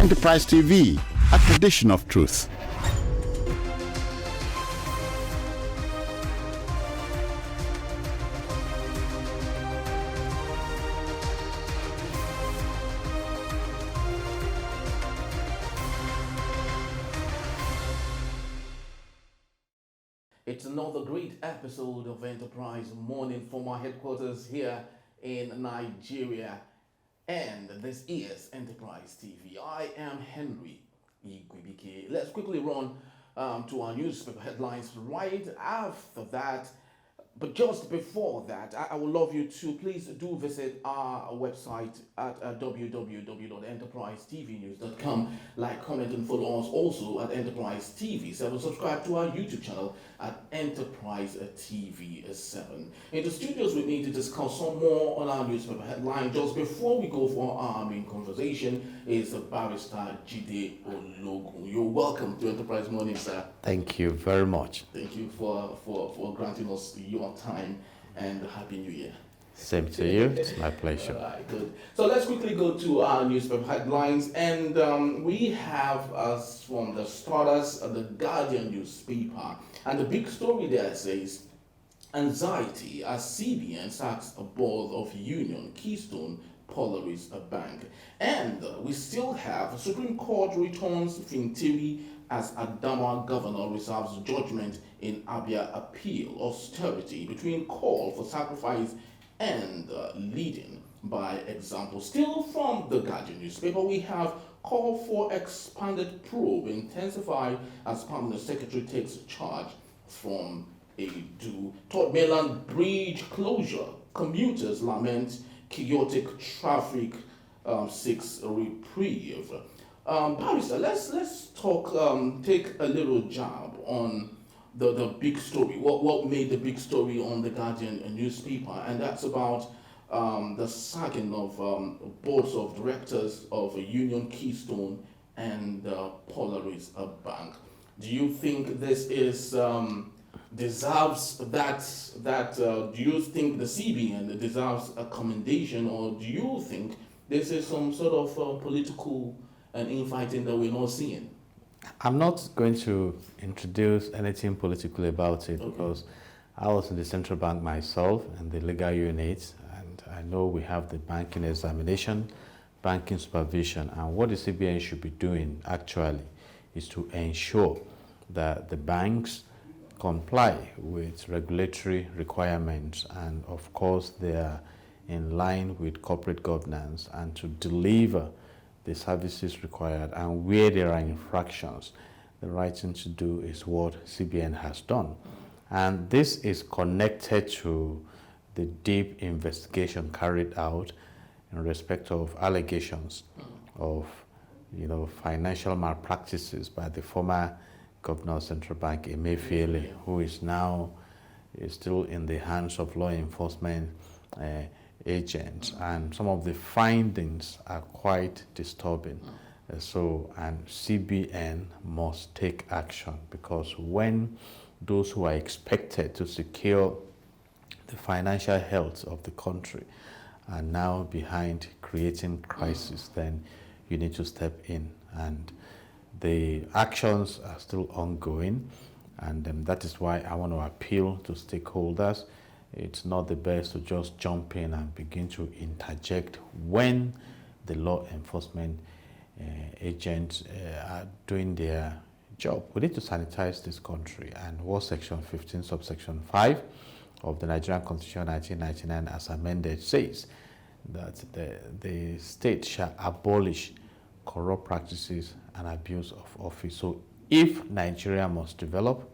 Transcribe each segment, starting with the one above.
Enterprise TV, a tradition of truth. It's another great episode of Enterprise Morning from our headquarters here in Nigeria. And this is Enterprise TV. I am Henry Igwibike. Let's quickly run to our newspaper headlines right after that. But just before that, I would love you to please do visit our website at www.enterprisetvnews.com. Like, comment, and follow us also at Enterprise TV 7. Subscribe to our YouTube channel at Enterprise TV 7. In the studios with me to discuss some more on our newspaper headline just before we go for our main conversation is Barrister Jide Ologun. You're welcome to Enterprise Morning, sir. Thank you very much. Thank you for granting us your time, and Happy New Year. Same to you. It's my pleasure. All right, good. So let's quickly go to our newspaper headlines, and we have as from the starters the Guardian newspaper, and the big story there says anxiety as CBN sacks a board of Union Keystone Polaris Bank, and we still have Supreme Court returns Fintiri as Adama governor reserves judgment in Abia appeal, austerity between call for sacrifice and leading by example. Still from the Guardian newspaper, we have call for expanded probe intensified as permanent secretary takes charge from Edu. Third mainland bridge closure, commuters lament chaotic traffic, 6 reprieve. Barrister, let's talk, take a little jab on the big story. What made the big story on the Guardian newspaper, and that's about the sacking of boards of directors of Union Keystone and Polaris Bank. Do you think this is deserves that? Do you think the CBN deserves a commendation, or do you think this is some sort of political and infighting that we're not seeing? I'm not going to introduce anything political about it, because I was in the central bank myself and the legal unit, and I know we have the banking examination, banking supervision, and what the CBN should be doing actually is to ensure that the banks comply with regulatory requirements, and of course they are in line with corporate governance, and to deliver the services required, and where there are infractions, the right thing to do is what CBN has done. And this is connected to the deep investigation carried out in respect of allegations of financial malpractices by the former governor of Central Bank, Emefiele, who is now still in the hands of law enforcement agents, and some of the findings are quite disturbing. And CBN must take action, because when those who are expected to secure the financial health of the country are now behind creating crisis, then you need to step in. And the actions are still ongoing, and that is why I want to appeal to stakeholders. It's not the best to just jump in and begin to interject when the law enforcement agents are doing their job. We need to sanitize this country, and what Section 15, subsection 5 of the Nigerian Constitution 1999 as amended says that the state shall abolish corrupt practices and abuse of office. So if Nigeria must develop,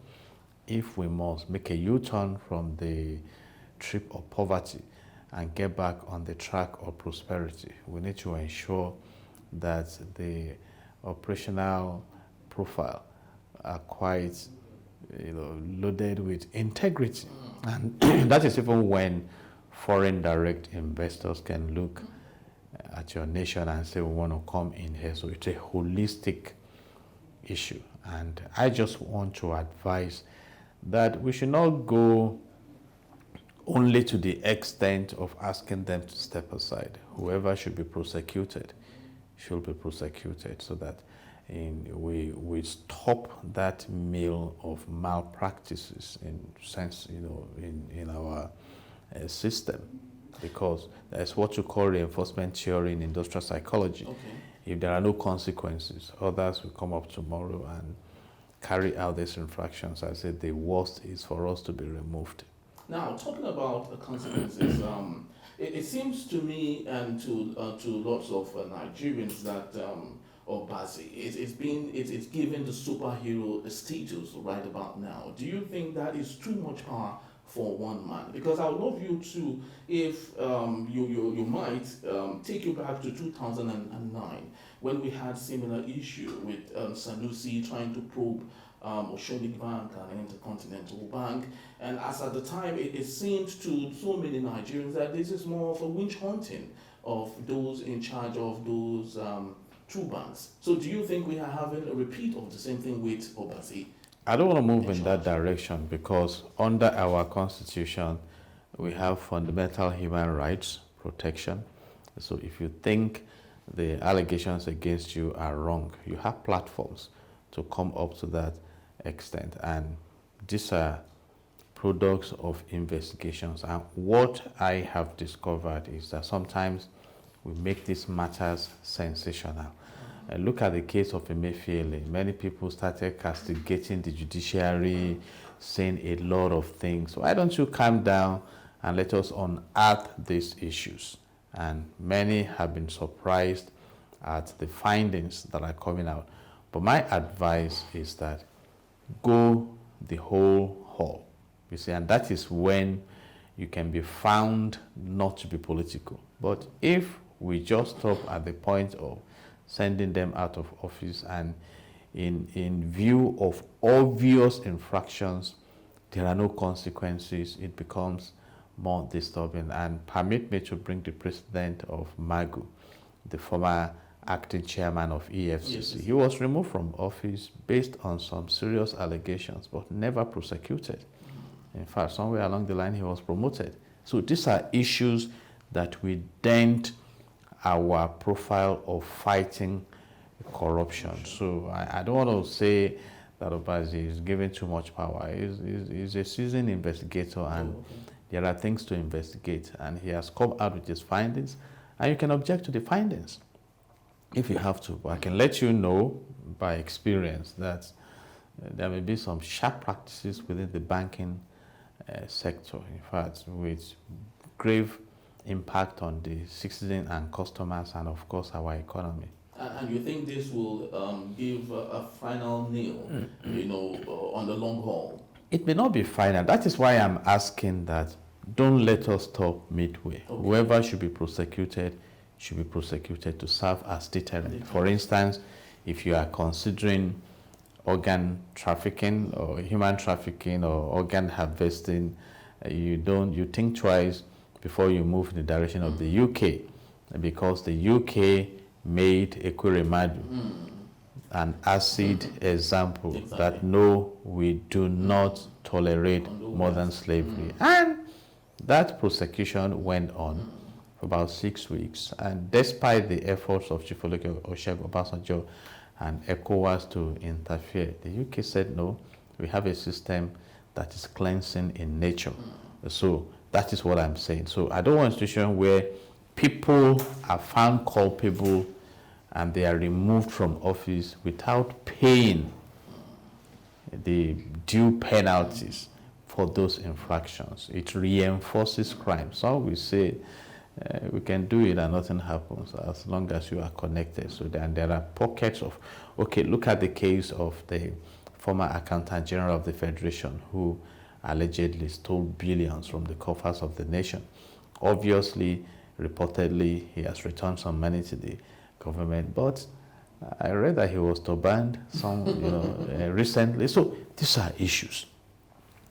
if we must make a U-turn from the trip of poverty and get back on the track of prosperity, we need to ensure that the operational profile are quite loaded with integrity. And that is even when foreign direct investors can look at your nation and say, we want to come in here. So it's a holistic issue. And I just want to advise that we should not go only to the extent of asking them to step aside. Whoever should be prosecuted should be prosecuted so that we stop that mill of malpractices in sense, in our system, because that's what you call reinforcement theory in industrial psychology. Okay. If there are no consequences, others will come up tomorrow and carry out these infractions. I said the worst is for us to be removed. Now, talking about the consequences, it seems to me and to lots of Nigerians that Obasi it's given the superhero status right about now. Do you think that is too much power for one man? Because I would love you to, if you might take you back to 2009 when we had similar issue with Sanusi trying to probe Oceanic Bank and Intercontinental Bank, and as at the time it seemed to so many Nigerians that this is more of a witch hunting of those in charge of those two banks. So do you think we are having a repeat of the same thing with Obasi? I don't want to move in that direction because under our constitution, we have fundamental human rights protection. So if you think the allegations against you are wrong, you have platforms to come up to that extent. And these are products of investigations. And what I have discovered is that sometimes we make these matters sensational. Look at the case of Emefiele. Many people started castigating the judiciary, saying a lot of things. Why don't you calm down and let us unearth these issues? And many have been surprised at the findings that are coming out. But my advice is that go the whole haul. You see, and that is when you can be found not to be political. But if we just stop at the point of sending them out of office and in view of obvious infractions, there are no consequences, it becomes more disturbing. And permit me to bring the president of MAGU, the former acting chairman of EFCC. Yes. He was removed from office based on some serious allegations, but never prosecuted. In fact, somewhere along the line, he was promoted. So these are issues that we dent our profile of fighting corruption. So I don't want to say that Obasi is given too much power. He's a seasoned investigator, and there are things to investigate. And he has come out with his findings, and you can object to the findings if you have to. But I can let you know by experience that there may be some sharp practices within the banking sector, in fact, with grave impact on the citizen and customers and of course our economy. And you think this will give a final nail, on the long haul? It may not be final. That is why I'm asking that don't let us stop midway. Okay. Whoever should be prosecuted to serve as deterrent. For instance, if you are considering organ trafficking or human trafficking or organ harvesting, you think twice before you move in the direction of the UK, because the UK made Ekweremadu an acid example that no, we do not tolerate modern slavery. And that prosecution went on for about 6 weeks. And despite the efforts of Chief Olusegun Obasanjo and ECOWAS to interfere, the UK said no, we have a system that is cleansing in nature. So that is what I'm saying. So I don't want a situation where people are found culpable and they are removed from office without paying the due penalties for those infractions. It reinforces crime. So we say we can do it and nothing happens as long as you are connected. So then there are pockets of, okay, look at the case of the former Accountant General of the Federation who allegedly stole billions from the coffers of the nation. Obviously, reportedly, he has returned some money to the government, but I read that he was banned recently. So these are issues.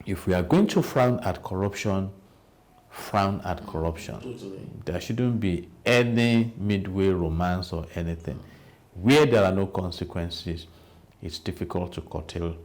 If we are going to frown at corruption, frown at corruption. Totally. There shouldn't be any midway romance or anything. Where there are no consequences, it's difficult to curtail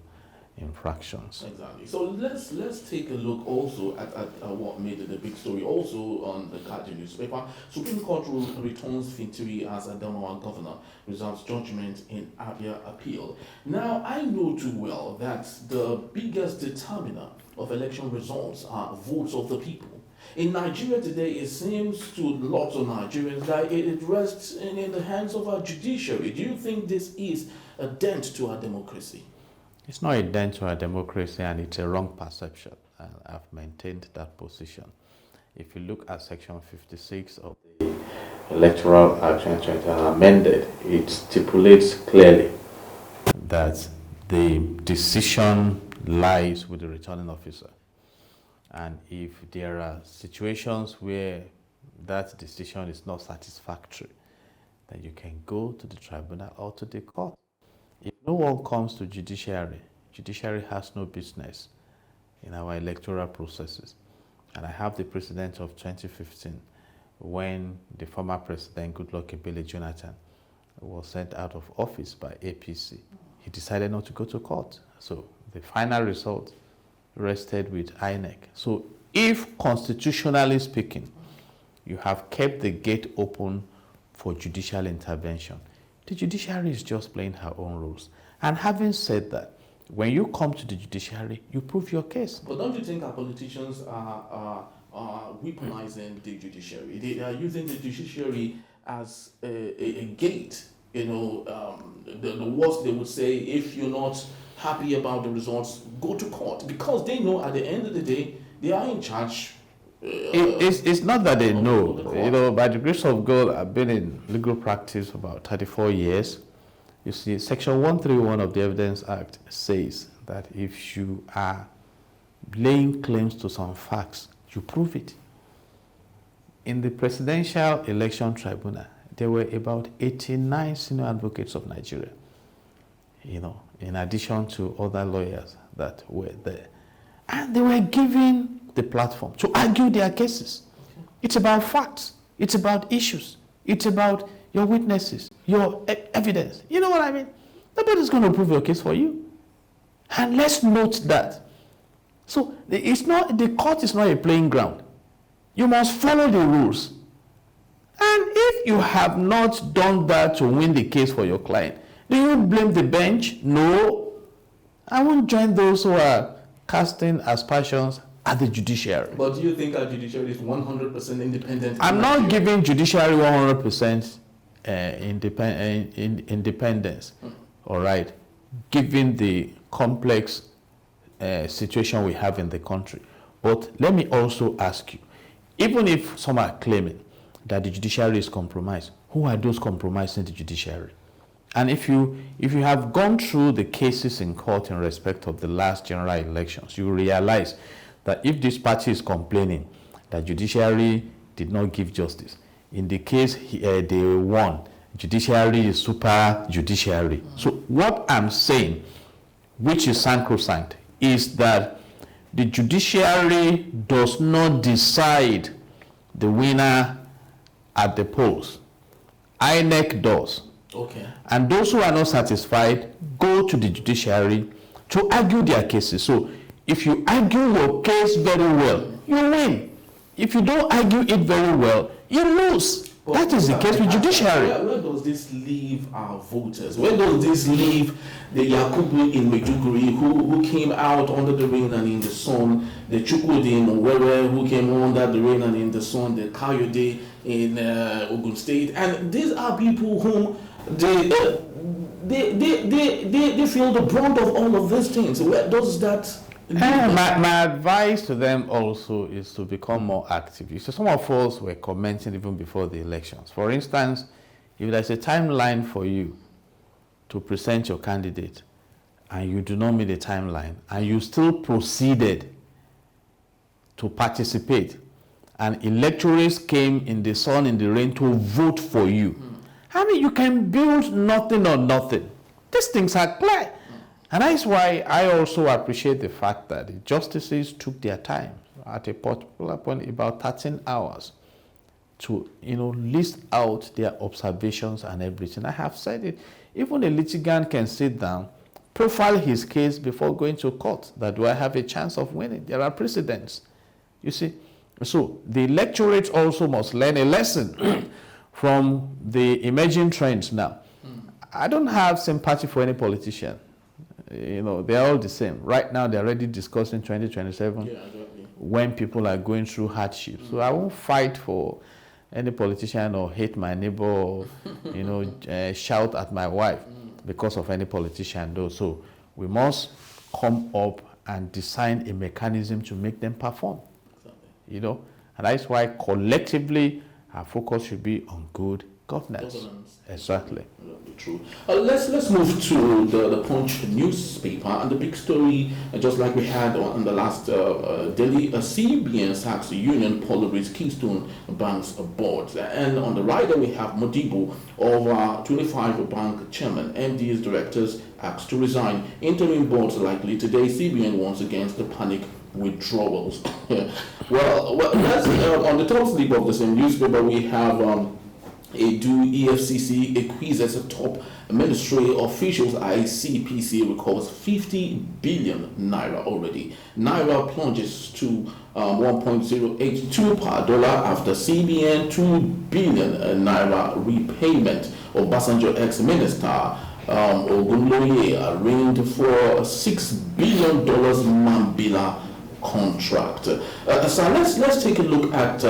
infractions. Exactly. So let's take a look also at what made it a big story. Also on the Guardian newspaper, Supreme Court returns Fintiri as Adamawa governor, reserves judgment in Abia appeal. Now I know too well that the biggest determiner of election results are votes of the people. In Nigeria today, it seems to lots of Nigerians that it rests in the hands of our judiciary. Do you think this is a dent to our democracy? It's not a dent to our democracy, and it's a wrong perception. And I've maintained that position. If you look at Section 56 of the Electoral Act 2020 amended, it stipulates clearly that the decision lies with the returning officer. And if there are situations where that decision is not satisfactory, then you can go to the tribunal or to the court. If no one comes to judiciary, judiciary has no business in our electoral processes. And I have the precedent of 2015 when the former president, Goodluck Ebele Jonathan, was sent out of office by APC. He decided not to go to court. So the final result rested with INEC. So if constitutionally speaking, you have kept the gate open for judicial intervention, the judiciary is just playing her own rules. And having said that, when you come to the judiciary, you prove your case. But don't you think our politicians are weaponizing the judiciary? They are using the judiciary as a gate. You know, the worst they would say, if you're not happy about the results, go to court, because they know at the end of the day they are in charge. It's not that they know. You know, by the grace of God, I've been in legal practice for about 34 years. You see, Section 131 of the Evidence Act says that if you are laying claims to some facts, you prove it. In the Presidential Election Tribunal, there were about 89 senior advocates of Nigeria, you know, in addition to other lawyers that were there. And they were given the platform to argue their cases. It's about facts. It's about issues. It's about your witnesses, your evidence. You know what I mean? Nobody's going to prove your case for you. And let's note that. So the court is not a playing ground. You must follow the rules. And if you have not done that to win the case for your client, do you blame the bench? No. I won't join those who are casting aspersions at the judiciary. But do you think our judiciary is 100% independent? I'm not giving judiciary 100% independence, all right, given the complex situation we have in the country. But let me also ask you, even if some are claiming that the judiciary is compromised, who are those compromising the judiciary? And if you have gone through the cases in court in respect of the last general elections, you realize that if this party is complaining that judiciary did not give justice, in the case they won, judiciary is super judiciary. So what I'm saying, which is sacrosanct, is that the judiciary does not decide the winner at the polls. INEC does. Okay. And those who are not satisfied go to the judiciary to argue their cases. So if you argue your case very well, you win. If you don't argue it very well, you lose. But that is the case with judiciary. Where does this leave our voters? Where does this leave the Yakubu in Maiduguri who came out under the rain and in the sun, the Chukwudi in Owerri who came under the rain and in the sun, the Kayode in Ogun State, and these are people whom they feel the brunt of all of these things. Where does that? My advice to them also is to become more active. You see, some of us were commenting even before the elections. For instance, if there's a timeline for you to present your candidate and you do not meet the timeline and you still proceeded to participate and electors came in the sun, in the rain to vote for you, I mean, you can build nothing or nothing. These things are clear. And that's why I also appreciate the fact that the justices took their time at a particular point, about 13 hours, to list out their observations and everything. I have said it. Even a litigant can sit down, profile his case before going to court. That do I have a chance of winning? There are precedents, you see. So the electorate also must learn a lesson from the emerging trends now. I don't have sympathy for any politician. You know, they're all the same. Right now, they're already discussing 2027 when people are going through hardship. So I won't fight for any politician or hate my neighbor or, you know, shout at my wife because of any politician though. So we must come up and design a mechanism to make them perform. You know, and that's why collectively our focus should be on good governance. Exactly. True. Let's move to the Punch newspaper and the big story, just like we had on the last daily. CBN sacks Union Polaris Keystone Bank's board, and on the right there we have Modibo, over 25 bank chairman, MD's directors asked to resign. Interim boards likely today. CBN once against the panic withdrawals. well, that's on the top sleep of the same newspaper. We have EFCC accuses top ministry officials. ICPC records 50 billion naira already. Naira plunges to 1.082 per dollar after CBN 2 billion naira repayment. Obasanjo ex-minister Ogunloye arraigned for $6 billion Mambila contract. So let's take a look at the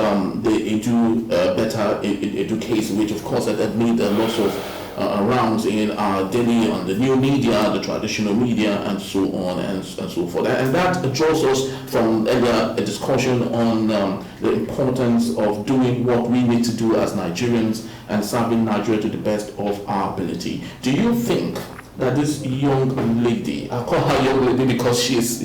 Edu Better Edu case, which of course had made lots of rounds in our daily, on the new media, the traditional media, and so on and so forth. And that draws us from earlier a discussion on the importance of doing what we need to do as Nigerians and serving Nigeria to the best of our ability. Do you think that this young lady, I call her young lady because she's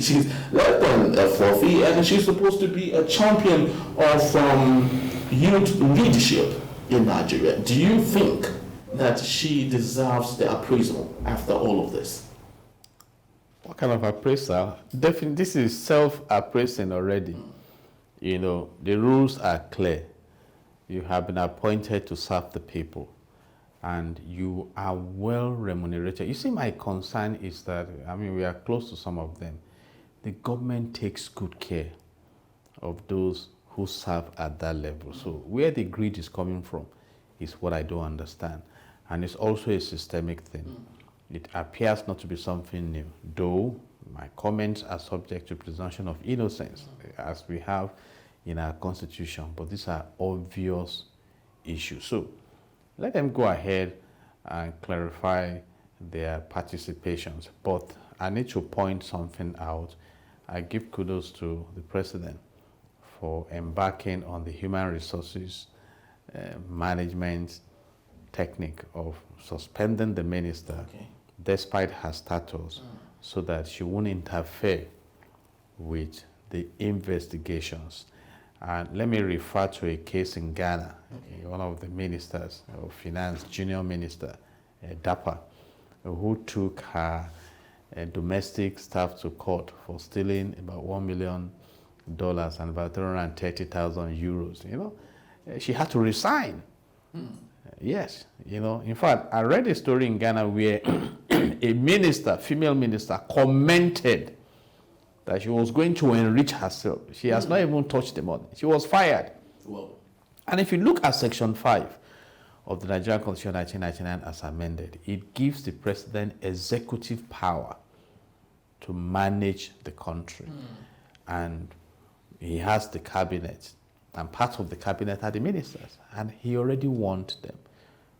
less than 40, and she's supposed to be a champion of youth leadership in Nigeria, do you think that she deserves the appraisal after all of this? What kind of appraisal? Definitely, this is self-appraising already. You know, the rules are clear. You have been appointed to serve the people, and you are well remunerated. You see, my concern is that, I mean, we are close to some of them. The government takes good care of those who serve at that level. So where the greed is coming from is what I don't understand. And it's also a systemic thing. It appears not to be something new, though my comments are subject to presumption of innocence, as we have in our constitution, but these are obvious issues. So let them go ahead and clarify their participations. But I need to point something out. I give kudos to the president for embarking on the human resources management technique of suspending the minister despite her status so that she won't interfere with the investigations. And let me refer to a case in Ghana. One of the ministers of finance, junior minister, Dapa, who took her domestic staff to court for stealing about $1 million and about 330,000 euros. You know, she had to resign. Yes, you know, in fact, I read a story in Ghana where a minister, female minister, commented that she was going to enrich herself. She has not even touched the money. She was fired. Whoa. And if you look at Section 5 of the Nigerian Constitution 1999 as amended, it gives the president executive power to manage the country. And he has the cabinet, and part of the cabinet are the ministers, and he already warned them.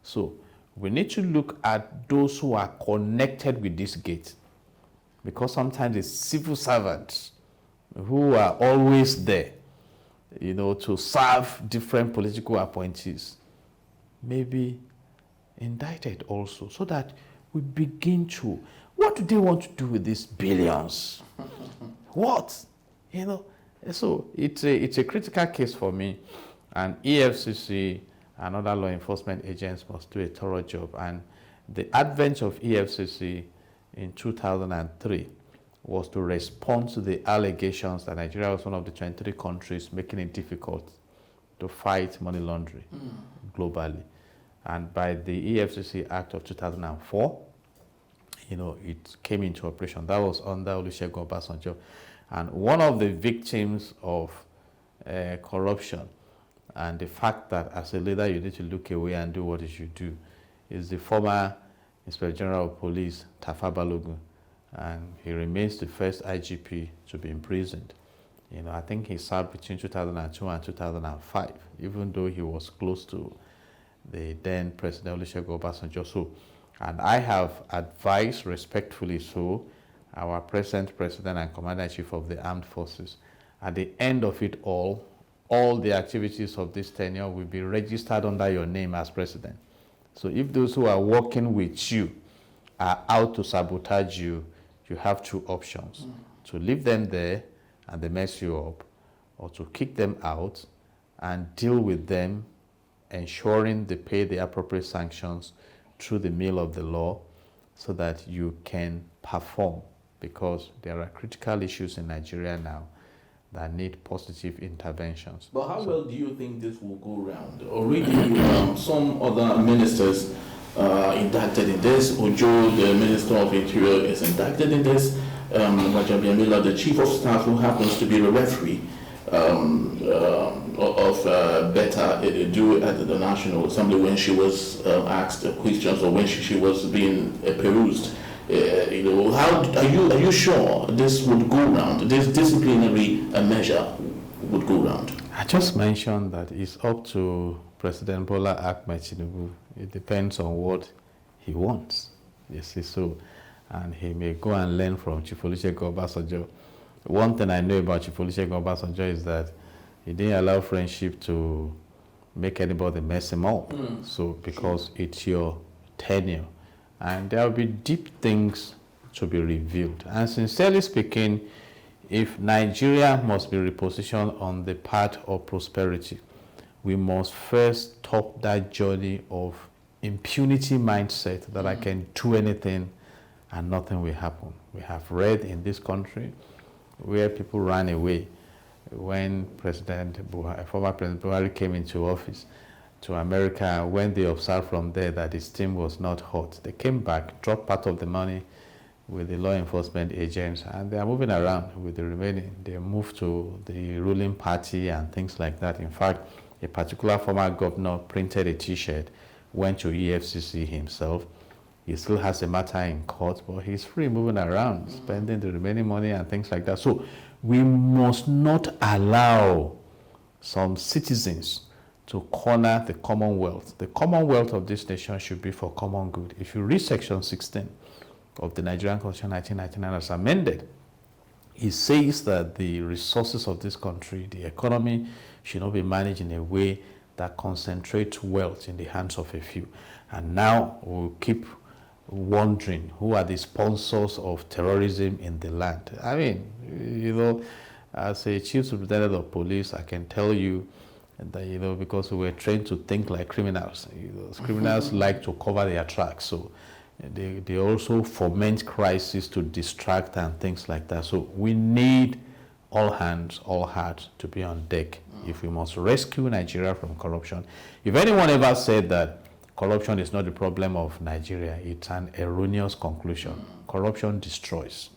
So we need to look at those who are connected with this gate, because sometimes the civil servants who are always there, you know, to serve different political appointees may be indicted also, so that we begin to, what do they want to do with these billions? What? You know, so it's a critical case for me, and EFCC and other law enforcement agents must do a thorough job. And the advent of EFCC in 2003 was to respond to the allegations that Nigeria was one of the 23 countries making it difficult to fight money laundering globally. And by the EFCC Act of 2004, it came into operation. That was under Olusegun Obasanjo. And one of the victims of corruption and the fact that as a leader you need to look away and do what you should do is the former Inspector General of Police, Tafa Balogun. And he remains the first IGP to be imprisoned. I think he served between 2002 and 2005, even though he was close to the then President Olusegun Obasanjo. So, and I have advised respectfully so our present President and Commander-in-Chief of the Armed Forces, at the end of it all the activities of this tenure will be registered under your name as President. So if those who are working with you are out to sabotage you, you have two options: to leave them there and they mess you up, or to kick them out and deal with them, ensuring they pay the appropriate sanctions through the mill of the law so that you can perform, because there are critical issues in Nigeria now that need positive interventions. But how well do you think this will go round? Already, some other ministers indicted in this. Ojo, the Minister of Interior, is indicted in this. Wajabi Amila, the Chief of Staff, who happens to be the referee of Beta Edu at the National Assembly, when she was asked questions or when she was being perused. How are you sure this would go round? This disciplinary measure would go round? I just mentioned that it's up to President Bola Ahmed Tinubu. It depends on what he wants. You see, so, and he may go and learn from Chief Olusegun Obasanjo. One thing I know about Chief Olusegun Obasanjo is that he didn't allow friendship to make anybody mess him up. So, because it's your tenure. And there will be deep things to be revealed. And sincerely speaking, if Nigeria must be repositioned on the path of prosperity, we must first stop that journey of impunity mindset that I can do anything and nothing will happen. We have read in this country where people ran away when former President Buhari came into office to America. When they observed from there that his team was not hot, they came back, dropped part of the money with the law enforcement agents, and they are moving around with the remaining. They moved to the ruling party and things like that. In fact, a particular former governor printed a T-shirt, went to EFCC himself. He still has a matter in court, but he's free moving around, spending the remaining money and things like that. So we must not allow some citizens to corner the Commonwealth. The Commonwealth of this nation should be for common good. If you read Section 16 of the Nigerian Constitution 1999 as amended, it says that the resources of this country, the economy, should not be managed in a way that concentrates wealth in the hands of a few. And now we'll keep wondering who are the sponsors of terrorism in the land. I mean, as a chief superintendent of police, I can tell you that, because we were trained to think like criminals. Criminals like to cover their tracks. So they also foment crisis to distract and things like that. So we need all hands, all hearts to be on deck if we must rescue Nigeria from corruption. If anyone ever said that corruption is not the problem of Nigeria, it's an erroneous conclusion. Corruption destroys.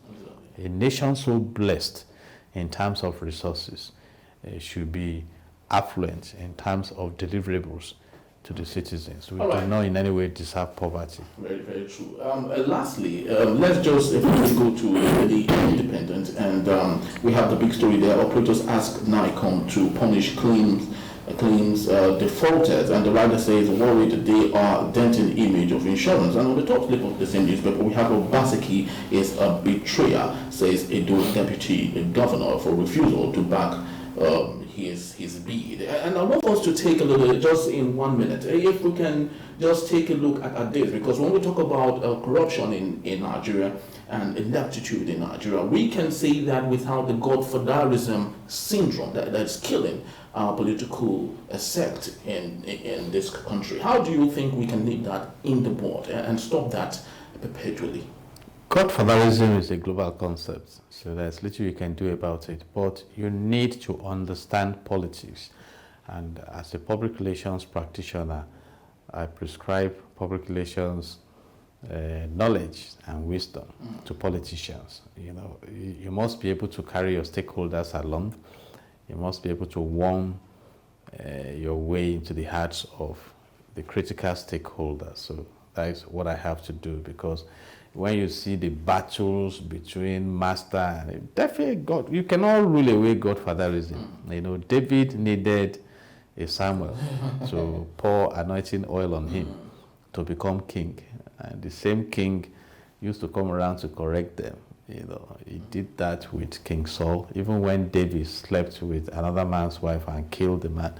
A nation so blessed in terms of resources should be affluent in terms of deliverables to the citizens. We do not in any way deserve poverty. Very, very true. Lastly, let's just if we go to the Independent, and we have the big story there. Operators ask NICOM to punish claims defaulters, and the writer says worried they are denting image of insurance. And on the top slip of the same newspaper, we have Obaseki is a betrayer, says Edo deputy governor for refusal to back his bid. And I want us to take a look, just in 1 minute, if we can just take a look at this, because when we talk about corruption in Nigeria and ineptitude in Nigeria, we can say that without the godfatherism syndrome that's killing our political sect in this country. How do you think we can nip that in the bud and stop that perpetually? Godfatherism is a global concept, so there's little you can do about it, but you need to understand politics. And as a public relations practitioner, I prescribe public relations knowledge and wisdom to politicians. You must be able to carry your stakeholders along. You must be able to warm your way into the hearts of the critical stakeholders. So that is what I have to do, because when you see the battles between master and definitely God, you cannot rule away Godfatherism. David needed a Samuel to pour anointing oil on him to become king, and the same king used to come around to correct them. He did that with King Saul. Even when David slept with another man's wife and killed the man,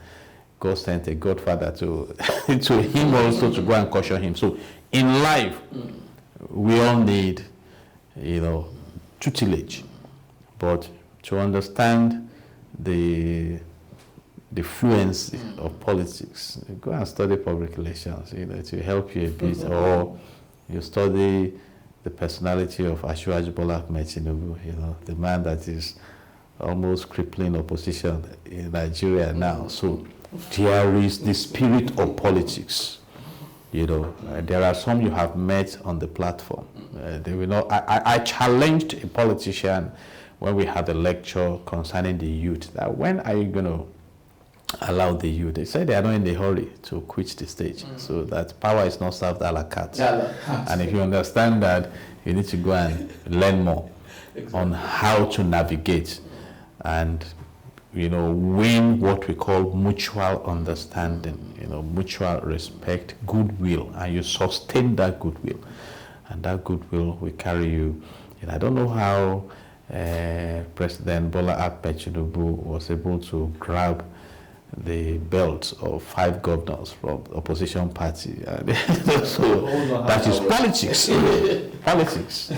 God sent a godfather to him also to go and caution him. So in life, we all need, tutelage, but to understand the fluency of politics, go and study public relations, to help you a bit, or you study the personality of Asiwaju Bola Ahmed Tinubu, the man that is almost crippling opposition in Nigeria now. So there is the spirit of politics. There are some you have met on the platform. They will not. I challenged a politician when we had a lecture concerning the youth, that when are you going to allow the youth? They said they are not in a hurry to quit the stage, so that power is not served a la carte. And if you understand that, you need to go and learn more on how to navigate and win what we call mutual understanding, mutual respect, goodwill, and you sustain that goodwill, and that goodwill will carry you. I don't know how President Bola Ahmed Tinubu was able to grab the belts of 5 governors from the opposition party. So that is politics. Politics.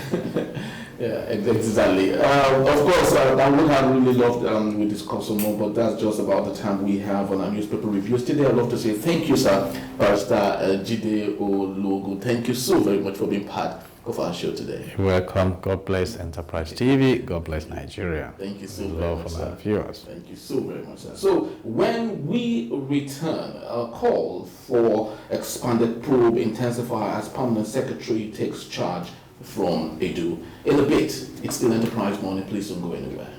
Yeah, exactly. Of course, I would have really loved we discuss some more, but that's just about the time we have on our newspaper reviews today. I'd love to say thank you, sir, Pastor Jide Ologo. Thank you so very much for being part of our show today. You're welcome. God bless Enterprise TV. God bless Nigeria. Thank you so very much, sir. Viewers. Thank you so very much, sir. So when we return, a call for expanded probe intensifier as Permanent Secretary takes charge from Edu. In a bit, it's still Enterprise Morning. Please don't go anywhere.